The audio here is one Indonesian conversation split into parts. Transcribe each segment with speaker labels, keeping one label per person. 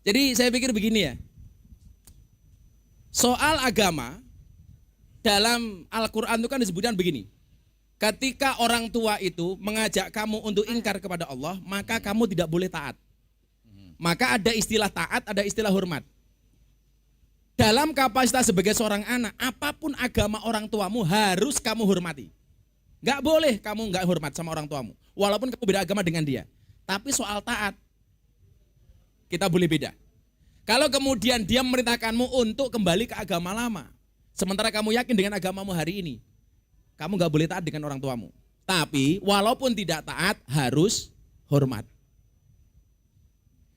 Speaker 1: Jadi saya pikir begini ya. Soal agama dalam Al-Quran itu kan disebutkan begini. Ketika orang tua itu mengajak kamu untuk ingkar kepada Allah, maka kamu tidak boleh taat. Maka ada istilah taat, ada istilah hormat. Dalam kapasitas sebagai seorang anak, apapun agama orang tuamu harus kamu hormati. Gak boleh kamu gak hormat sama orang tuamu. Walaupun kamu beda agama dengan dia. Tapi soal taat, kita boleh beda. Kalau kemudian dia memerintahkanmu untuk kembali ke agama lama, sementara kamu yakin dengan agamamu hari ini, kamu gak boleh taat dengan orang tuamu. Tapi walaupun tidak taat, harus hormat.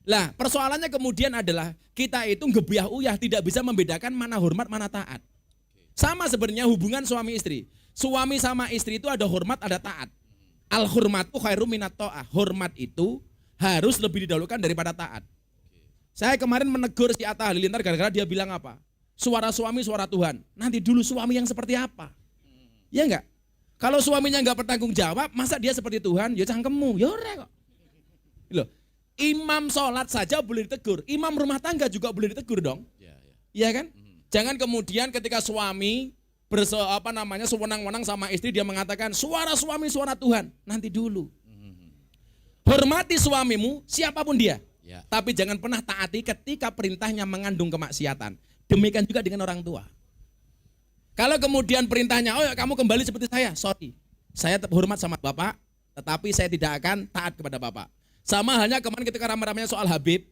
Speaker 1: Lah persoalannya kemudian adalah kita itu ngebiah-uyah tidak bisa membedakan mana hormat, mana taat. Sama sebenarnya hubungan suami istri. Suami sama istri itu ada hormat, ada taat. Al-hurmatu khairum minat ta'ah. Hormat itu harus lebih didahulukan daripada taat. Saya kemarin menegur si Atta Halilintar gara-gara dia bilang apa? Suara suami, suara Tuhan. Nanti dulu suami yang seperti apa? Ya enggak? Kalau suaminya enggak bertanggung jawab, masa dia seperti Tuhan? Ya cangkemmu, ya ora kok. Loh. Imam sholat saja boleh ditegur, imam rumah tangga juga boleh ditegur dong. Iya kan? Jangan kemudian ketika suami sewenang-wenang sama istri dia mengatakan suara suami suara Tuhan. Nanti dulu. Hormati suamimu siapapun dia.
Speaker 2: Ya.
Speaker 1: Tapi jangan pernah taati ketika perintahnya mengandung kemaksiatan. Demikian juga dengan orang tua. Kalau kemudian perintahnya, oh ya kamu kembali seperti saya, sorry. Saya tetap hormat sama bapak, tetapi saya tidak akan taat kepada bapak. Sama halnya kemarin ketika rame-ramenya soal Habib,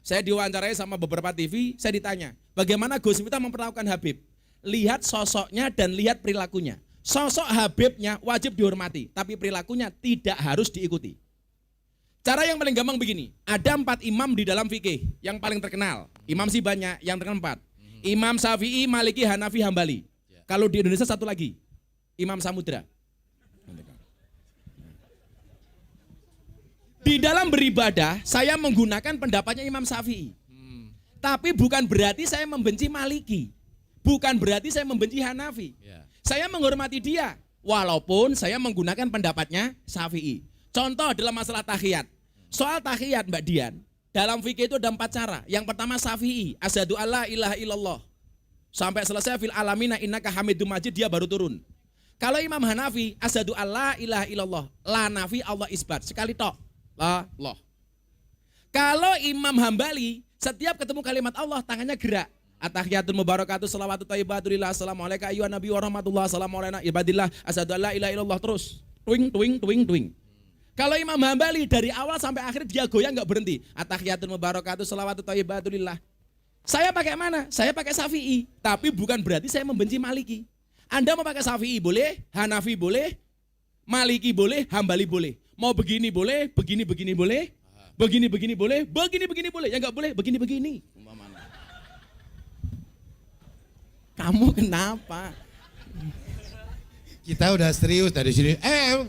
Speaker 1: saya diwawancarai sama beberapa TV, saya ditanya, bagaimana Gus Miftah memperlakukan Habib? Lihat sosoknya dan lihat perilakunya. Sosok Habibnya wajib dihormati, tapi perilakunya tidak harus diikuti. Cara yang paling gampang begini, ada 4 imam di dalam fikih yang paling terkenal. Imam sih banyak, yang terkenal 4. Imam Syafi'i, Maliki, Hanafi, Hambali. Kalau di Indonesia satu lagi, Imam Samudra. Di dalam beribadah, saya menggunakan pendapatnya Imam Syafi'i. Tapi bukan berarti saya membenci Maliki. Bukan berarti saya membenci Hanafi. Saya menghormati dia, walaupun saya menggunakan pendapatnya Syafi'i. Contoh dalam masalah tahiyat. Soal tahiyat Mbak Dian, dalam fikih itu ada 4 cara. Yang pertama Syafi'i, asyhadu alla ilaha illallah. Sampai selesai fil alamina innaka hamidum majid, dia baru turun. Kalau Imam Hanafi, asyhadu alla ilaha illallah. La nafi Allah isbat. Sekali tok. Allah. Kalau Imam Hambali, setiap ketemu kalimat Allah, tangannya gerak. At-tahiyatul mubarakatuh, salawatu thayyibatulillah, assalamualaikum ayyuhan nabi wa rahmatullah, assalamualaikum ibadillah, asyhadu alla ilaha illallah, terus. Twing, twing, twing, twing. Kalau Imam Hambali, dari awal sampai akhir dia goyang nggak berhenti. At-tahiyatul mubarakatuh, salawatu thayyibatulillah. Saya pakai mana? Saya pakai Syafi'i. Tapi bukan berarti saya membenci Maliki. Anda mau pakai Syafi'i boleh, Hanafi boleh, Maliki boleh, Hambali boleh. Mau begini boleh, begini boleh, begini boleh, begini boleh. Yang nggak boleh begini. Kamu kenapa?
Speaker 2: Kita udah serius dari sini.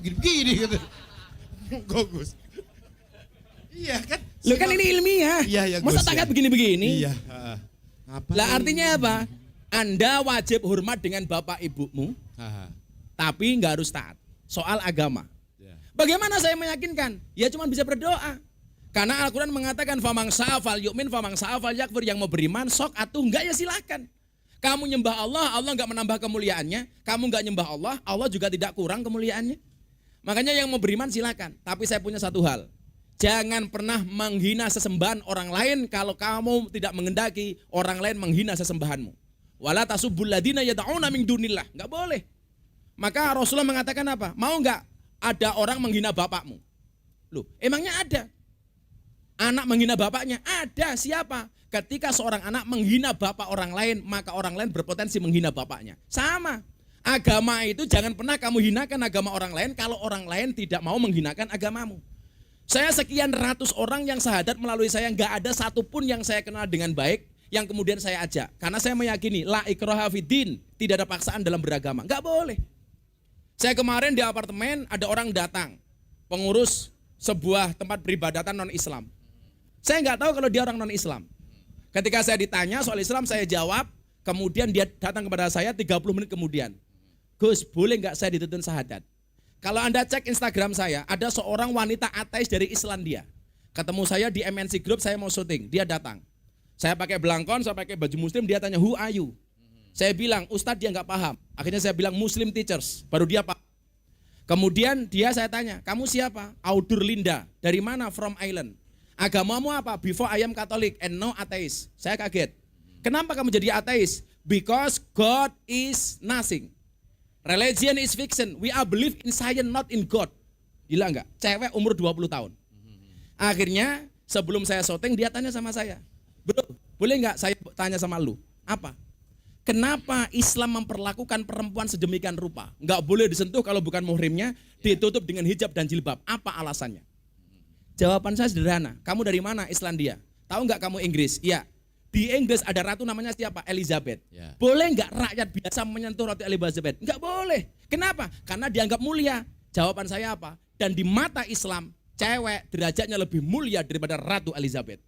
Speaker 2: Begini gitu. Gus. Iya kan?
Speaker 1: Lo kan ini ilmiah.
Speaker 2: Iya,
Speaker 1: masa
Speaker 2: Gus,
Speaker 1: tangan
Speaker 2: ya.
Speaker 1: begini?
Speaker 2: Iya.
Speaker 1: Lah artinya apa? Anda wajib hormat dengan bapak ibumu, tapi nggak harus taat. Soal agama. Bagaimana saya meyakinkan? Ya cuma bisa berdoa. Karena Al-Quran mengatakan famang sa'afal yu'min, famang sa'afal yakfir. Yang mau beriman sok atuh enggak ya silahkan. Kamu nyembah Allah, Allah enggak menambah kemuliaannya. Kamu enggak nyembah Allah, Allah juga tidak kurang kemuliaannya. Makanya yang mau beriman silahkan. Tapi saya punya satu hal. Jangan pernah menghina sesembahan orang lain kalau kamu tidak mengendaki orang lain menghina sesembahanmu. Wala tasubbul ladina yad'una min dunillah. Enggak boleh. Maka Rasulullah mengatakan apa? Mau enggak ada orang menghina bapakmu? Loh, emangnya ada? Anak menghina bapaknya? Ada. Siapa? Ketika seorang anak menghina bapak orang lain, maka orang lain berpotensi menghina bapaknya. Sama. Agama itu jangan pernah kamu hinakan agama orang lain kalau orang lain tidak mau menghinakan agamamu. Saya sekian ratus orang yang syahadat melalui saya, nggak ada satupun yang saya kenal dengan baik yang kemudian saya ajak. Karena saya meyakini la ikraha fiddin, tidak ada paksaan dalam beragama. Nggak boleh. Saya kemarin di apartemen ada orang datang, pengurus sebuah tempat peribadatan non-Islam. Saya nggak tahu kalau dia orang non-Islam. Ketika saya ditanya soal Islam, saya jawab. Kemudian dia datang kepada saya 30 menit kemudian. Gus, boleh nggak saya dituntun syahadat? Kalau Anda cek Instagram saya, ada seorang wanita ateis dari Islandia. Ketemu saya di MNC Group, saya mau syuting. Dia datang. Saya pakai belangkon, saya pakai baju muslim, dia tanya, who are you? Saya bilang, Ustadz dia nggak paham. Akhirnya saya bilang Muslim teachers, baru dia paham. Kemudian saya tanya, kamu siapa? Audur Linda. Dari mana? From Island. Agamamu apa? Before I am Catholic and now atheist. Saya kaget. Kenapa kamu jadi ateis? Because God is nothing. Religion is fiction. We are believe in science, not in God. Gila nggak? Cewek umur 20 tahun. Akhirnya sebelum saya syuting dia tanya sama saya, bro, boleh nggak saya tanya sama lu? Apa? Kenapa Islam memperlakukan perempuan sedemikian rupa? Nggak boleh disentuh kalau bukan muhrimnya, ditutup dengan hijab dan jilbab. Apa alasannya? Jawaban saya sederhana. Kamu dari mana? Islandia. Tahu nggak kamu Inggris? Iya. Di Inggris ada ratu namanya siapa? Elizabeth.
Speaker 2: Ya.
Speaker 1: Boleh nggak rakyat biasa menyentuh ratu Elizabeth? Nggak boleh. Kenapa? Karena dianggap mulia. Jawaban saya apa? Dan di mata Islam, cewek derajatnya lebih mulia daripada ratu Elizabeth.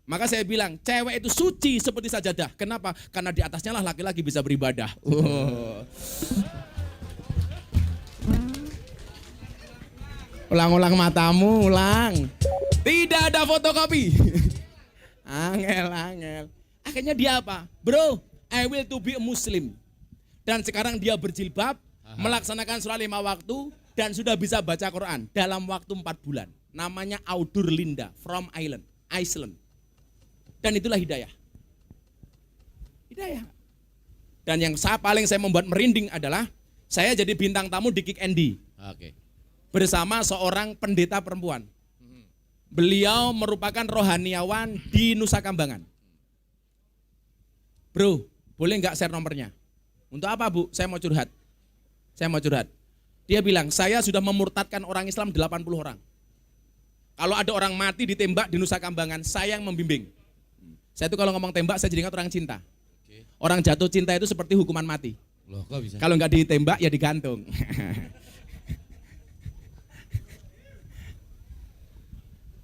Speaker 1: Maka saya bilang, cewek itu suci seperti sajadah. Kenapa? Karena di atasnya lah laki-laki bisa beribadah. Ulang-ulang matamu, ulang. Tidak ada fotokopi. Angel. Akhirnya dia apa? Bro, I will to be a Muslim. Dan sekarang dia berjilbab, melaksanakan sholat 5 waktu, dan sudah bisa baca Quran dalam waktu 4 bulan. Namanya Audur Linda, from Iceland. Dan itulah hidayah. Hidayah. Dan yang paling saya membuat merinding adalah saya jadi bintang tamu di Kick Andy.
Speaker 2: Oke.
Speaker 1: Bersama seorang pendeta perempuan. Beliau merupakan rohaniawan di Nusa Kambangan. Bro, boleh nggak share nomornya? Untuk apa, Bu? Saya mau curhat. Dia bilang, saya sudah memurtadkan orang Islam 80 orang. Kalau ada orang mati ditembak di Nusa Kambangan, saya yang membimbing. Saya tuh kalau ngomong tembak, saya jadi ingat orang cinta. Orang jatuh cinta itu seperti hukuman mati.
Speaker 2: Loh, kok bisa?
Speaker 1: Kalau nggak ditembak, ya digantung.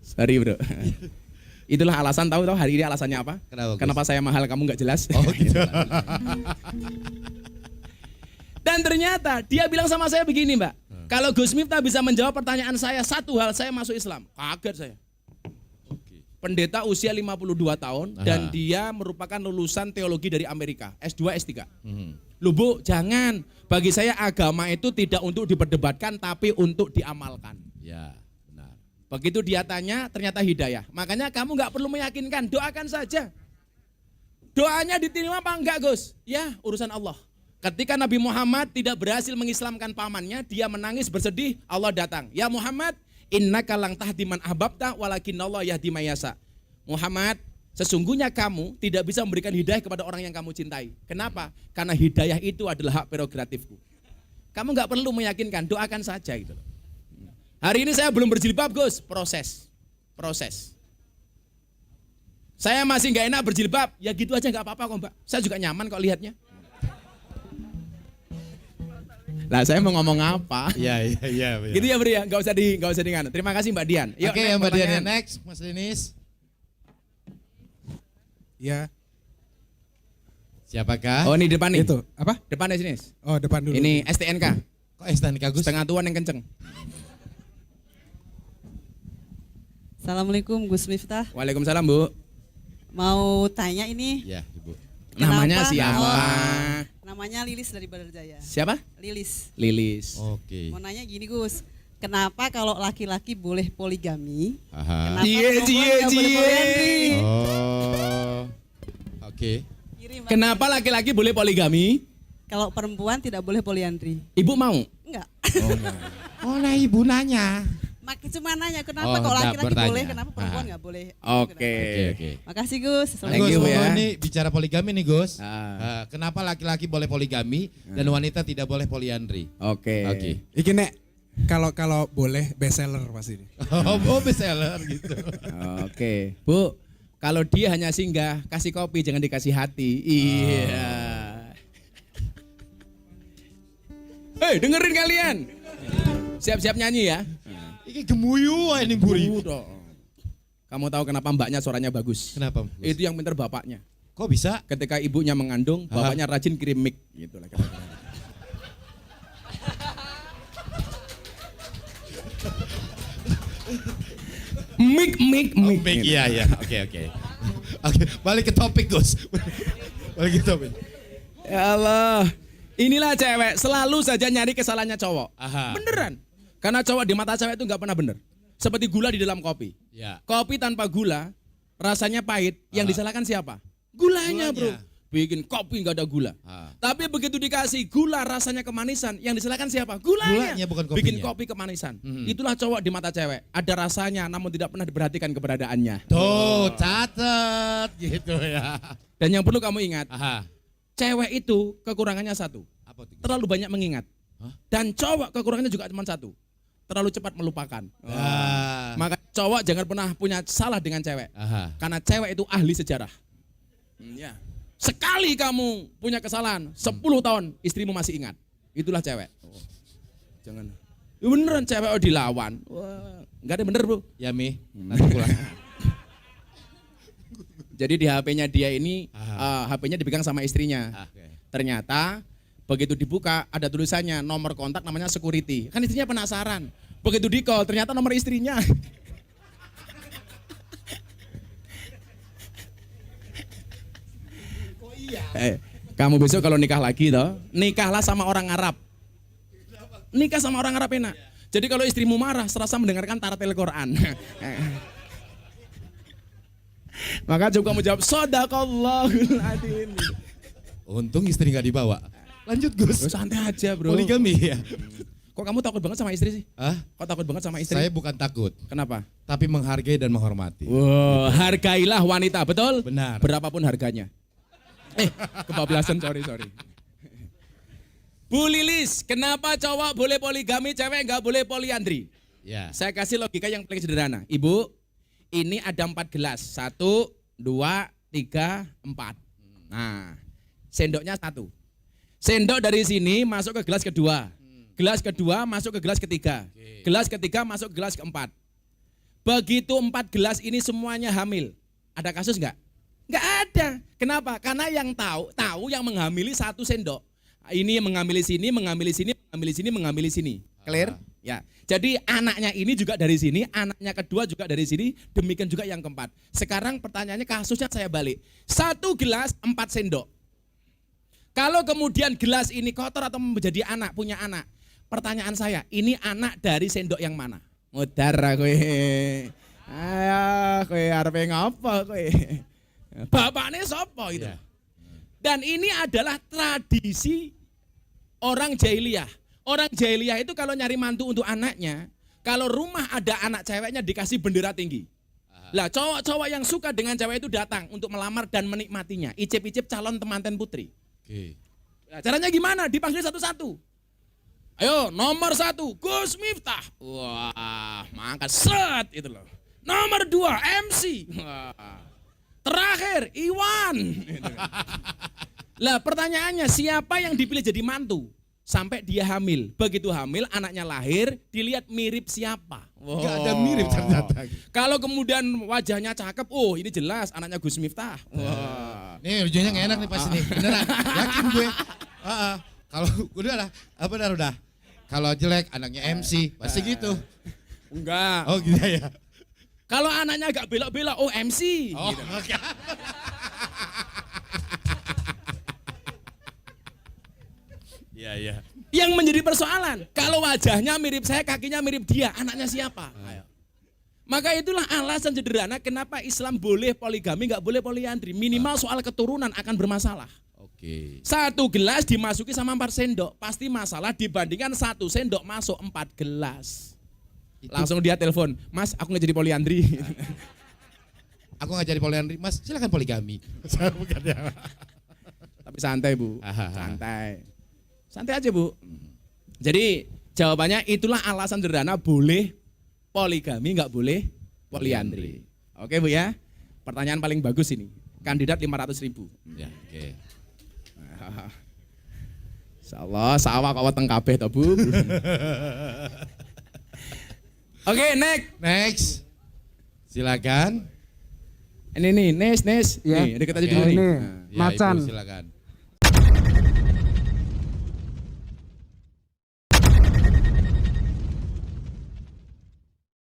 Speaker 1: Sorry bro. Itulah alasan, tahu hari ini alasannya apa? Kenapa saya mahal kamu nggak jelas?
Speaker 2: Oh gitu.
Speaker 1: Dan ternyata dia bilang sama saya begini, Mbak. Kalau Gus Miftah bisa menjawab pertanyaan saya satu hal, saya masuk Islam. Kaget saya. Pendeta usia 52 tahun dan dia merupakan lulusan teologi dari Amerika, S2, S3. Loh Bu, jangan. Bagi saya agama itu tidak untuk diperdebatkan tapi untuk diamalkan.
Speaker 2: Ya, benar.
Speaker 1: Begitu dia tanya, ternyata hidayah. Makanya kamu nggak perlu meyakinkan, doakan saja. Doanya diterima apa enggak, Gus? Ya, urusan Allah. Ketika Nabi Muhammad tidak berhasil mengislamkan pamannya, dia menangis bersedih, Allah datang. Ya Muhammad, innaka lang tahdi man ahbabta walakinallahu yahdi may yasha. Muhammad, sesungguhnya kamu tidak bisa memberikan hidayah kepada orang yang kamu cintai. Kenapa? Karena hidayah itu adalah hak prerogatifku. Kamu nggak perlu meyakinkan, doakan saja gitu. Hari ini saya belum berjilbab, Gus. Proses. Saya masih nggak enak berjilbab, ya gitu aja nggak apa-apa kok Mbak. Saya juga nyaman kok lihatnya. Lah saya mau ngomong apa?
Speaker 2: Iya.
Speaker 1: Gitu ya Bro ya, nggak usah di nganu. Terima kasih Mbak Dian.
Speaker 2: Oke, Mbak Dian next, Mas Linis.
Speaker 3: Ya.
Speaker 2: Siapakah?
Speaker 1: Oh ini depan nih.
Speaker 3: Itu apa?
Speaker 1: Depan di sini.
Speaker 3: Oh depan dulu.
Speaker 1: Ini STNK.
Speaker 2: Kok STNK Gus?
Speaker 1: Setengah tuan yang kenceng.
Speaker 4: Assalamualaikum Gus Miftah.
Speaker 1: Waalaikumsalam Bu.
Speaker 4: Mau tanya ini.
Speaker 2: Ya Ibu.
Speaker 1: Namanya
Speaker 4: kenapa-
Speaker 1: siapa?
Speaker 4: Namanya Lilis dari Badar Jaya.
Speaker 1: Siapa? Lilis.
Speaker 2: Oke.
Speaker 4: Mau nanya gini Gus, kenapa kalau laki-laki boleh poligami,
Speaker 2: Aha.
Speaker 4: kenapa perempuan nggak boleh poligami?
Speaker 2: Oh. Oke.
Speaker 4: Kiri, Mbak.
Speaker 1: Kenapa laki-laki boleh poligami?
Speaker 4: Kalau perempuan tidak boleh poliandri?
Speaker 1: Ibu mau?
Speaker 4: Enggak.
Speaker 2: Oh, nah Ibu nanya.
Speaker 4: Cuma nanya kenapa
Speaker 2: Oh,
Speaker 4: kalau
Speaker 2: enggak,
Speaker 4: laki-laki
Speaker 2: bertanya.
Speaker 4: boleh, kenapa perempuan nggak boleh?
Speaker 1: Oke.
Speaker 2: Oke.
Speaker 4: Makasih Gus.
Speaker 1: Thank
Speaker 2: Gus,
Speaker 1: you, ya.
Speaker 2: ini bicara poligami nih Gus.
Speaker 1: Ah.
Speaker 2: Kenapa laki-laki boleh poligami dan wanita tidak boleh poliandri?
Speaker 1: Oke.
Speaker 2: Oke.
Speaker 3: Iki nek kalau boleh bestseller pasti ini.
Speaker 2: Oh, bestseller gitu.
Speaker 1: Oke. Bu, kalau dia hanya singgah, kasih kopi jangan dikasih hati. Iya. Hei, dengerin kalian. Siap-siap nyanyi ya.
Speaker 2: Iki gemuyu ini buri.
Speaker 1: Udah. Kamu tahu kenapa mbaknya suaranya bagus?
Speaker 2: Kenapa? Gus?
Speaker 1: Itu yang pintar bapaknya.
Speaker 2: Kok bisa?
Speaker 1: Ketika ibunya mengandung, bapaknya rajin kirim mic gitu lah kira-kira. Mic.
Speaker 2: Iya. Oke. Oke, balik ke topik Gus. Balik ke topik.
Speaker 1: Ya Allah. Inilah cewek selalu saja nyari kesalahannya cowok.
Speaker 2: Aha.
Speaker 1: Beneran. Karena cowok di mata cewek itu nggak pernah bener. Seperti gula di dalam kopi.
Speaker 2: Ya.
Speaker 1: Kopi tanpa gula rasanya pahit. Yang disalahkan siapa? Gulanya, bro. Bikin kopi nggak ada gula. Tapi begitu dikasih gula rasanya kemanisan. Yang disalahkan siapa? Gulanya.
Speaker 2: Gulanya, bukan kopinya.
Speaker 1: Bikin kopi kemanisan. Itulah cowok di mata cewek. Ada rasanya namun tidak pernah diperhatikan keberadaannya.
Speaker 2: Tuh, catat gitu ya.
Speaker 1: Dan yang perlu kamu ingat,
Speaker 2: Aha.
Speaker 1: cewek itu kekurangannya satu.
Speaker 2: Apa tuh?
Speaker 1: Terlalu banyak mengingat.
Speaker 2: Hah?
Speaker 1: Dan cowok kekurangannya juga cuma satu. Terlalu cepat melupakan.
Speaker 2: Ah.
Speaker 1: Maka cowok jangan pernah punya salah dengan cewek.
Speaker 2: Aha.
Speaker 1: Karena cewek itu ahli sejarah. Ya. Sekali kamu punya kesalahan, 10 tahun istrimu masih ingat. Itulah cewek. Jangan. Ya beneran cewek dilawan. Wah, enggak ada bener, bro.
Speaker 2: Ya Mi, nanti pulang.
Speaker 1: Jadi di HP-nya dia ini, HP-nya dipegang sama istrinya.
Speaker 2: Oke.
Speaker 1: Ternyata begitu dibuka ada tulisannya nomor kontak namanya security. Kan istrinya penasaran. Begitu di call ternyata nomor istrinya. Kamu besok kalau nikah lagi toh, nikahlah sama orang Arab. Nikah sama orang Arab enak. Jadi kalau istrimu marah, serasa mendengarkan taratil Quran. Maka coba kamu jawab, Shadaqallahul adzim.
Speaker 2: Untung istri nggak dibawa. Lanjut Gus.
Speaker 1: Santai aja, bro.
Speaker 2: Poligami ya.
Speaker 1: Kok kamu takut banget sama istri sih?
Speaker 2: Hah?
Speaker 1: Kok takut banget sama istri?
Speaker 2: Saya bukan takut,
Speaker 1: Kenapa?
Speaker 2: tapi menghargai dan menghormati.
Speaker 1: Wow, hargailah wanita, betul?
Speaker 2: Benar.
Speaker 1: Berapapun harganya. Kebablasan, sorry. Bu Lilis, kenapa cowok boleh poligami, cewek nggak boleh poliandri?
Speaker 2: Ya.
Speaker 1: Saya kasih logika yang paling sederhana. Ibu, ini ada 4 gelas. 1, 2, 3, 4. Nah, sendoknya 1. Sendok dari sini masuk ke gelas kedua. Gelas kedua masuk ke gelas ketiga. Gelas ketiga masuk ke gelas keempat. Begitu 4 gelas ini semuanya hamil. Ada kasus nggak? Nggak ada. Kenapa? Karena yang tahu yang menghamili 1 sendok. Ini yang mengambil sini, mengambil sini, mengambil sini, mengambil sini. Clear? Ya. Jadi anaknya ini juga dari sini, anaknya kedua juga dari sini, demikian juga yang keempat. Sekarang pertanyaannya kasusnya saya balik. 1 gelas 4 sendok. Kalau kemudian gelas ini kotor atau menjadi anak, punya anak. Pertanyaan saya, ini anak dari sendok yang mana? Mudar kowe. Ayo kowe arep ngapa kowe? Bapaknya sapa itu?
Speaker 2: Ya.
Speaker 1: Dan ini adalah tradisi orang jahiliyah. Orang jahiliyah itu kalau nyari mantu untuk anaknya, kalau rumah ada anak ceweknya dikasih bendera tinggi. Lah cowok-cowok yang suka dengan cewek itu datang untuk melamar dan menikmatinya. Icip-icip calon temanten putri.
Speaker 2: Oke.
Speaker 1: Nah, caranya gimana? Dipanggil satu-satu. Ayo nomor 1, Gus Miftah. Wah, mangkat set itu loh. Nomor 2, MC. Wah. Terakhir, Iwan. Lah pertanyaannya siapa yang dipilih jadi mantu? Sampai dia hamil. Begitu hamil, anaknya lahir, dilihat mirip siapa? Wow.
Speaker 2: Gak ada mirip ternyata.
Speaker 1: Kalau kemudian wajahnya cakep, oh ini jelas anaknya Gus Miftah. Wah.
Speaker 2: Nih ujungnya gak enak nih pasti nih. Beneran, yakin gue. Kalau udah. Kalau jelek anaknya MC, pasti gitu.
Speaker 1: Enggak.
Speaker 2: Oh gitu ya.
Speaker 1: Kalau anaknya agak belok-belok, oh MC.
Speaker 2: Oh,
Speaker 1: Gitu.
Speaker 2: oke. Iya.
Speaker 1: Yang menjadi persoalan, kalau wajahnya mirip saya, kakinya mirip dia, anaknya siapa? Ayo. Maka itulah alasan sederhana kenapa Islam boleh poligami, nggak boleh poliandri. Minimal soal keturunan akan bermasalah.
Speaker 2: Oke.
Speaker 1: 1 gelas dimasuki sama 4 sendok, pasti masalah dibandingkan 1 sendok masuk 4 gelas. Langsung dia telepon, Mas aku nggak jadi poliandri.
Speaker 2: Aku nggak jadi poliandri, Mas silakan poligami. Bukan ya.
Speaker 1: Tapi santai Bu, santai aja Bu. Jadi jawabannya itulah alasan sederhana boleh poligami, nggak boleh poliandri. Oke Bu ya, pertanyaan paling bagus ini, kandidat 500.000.
Speaker 2: Ya, oke.
Speaker 1: Insyaallah sawah kok weteng kabeh to Bu. Oke, next.
Speaker 2: Silakan.
Speaker 1: Ini nih, Nes.
Speaker 3: Ya.
Speaker 1: Nih, deket aja
Speaker 3: Oke.
Speaker 1: dulu nih.
Speaker 3: Ini.
Speaker 1: Nah.
Speaker 2: Ya,
Speaker 3: Macan.
Speaker 2: Ibu, silakan.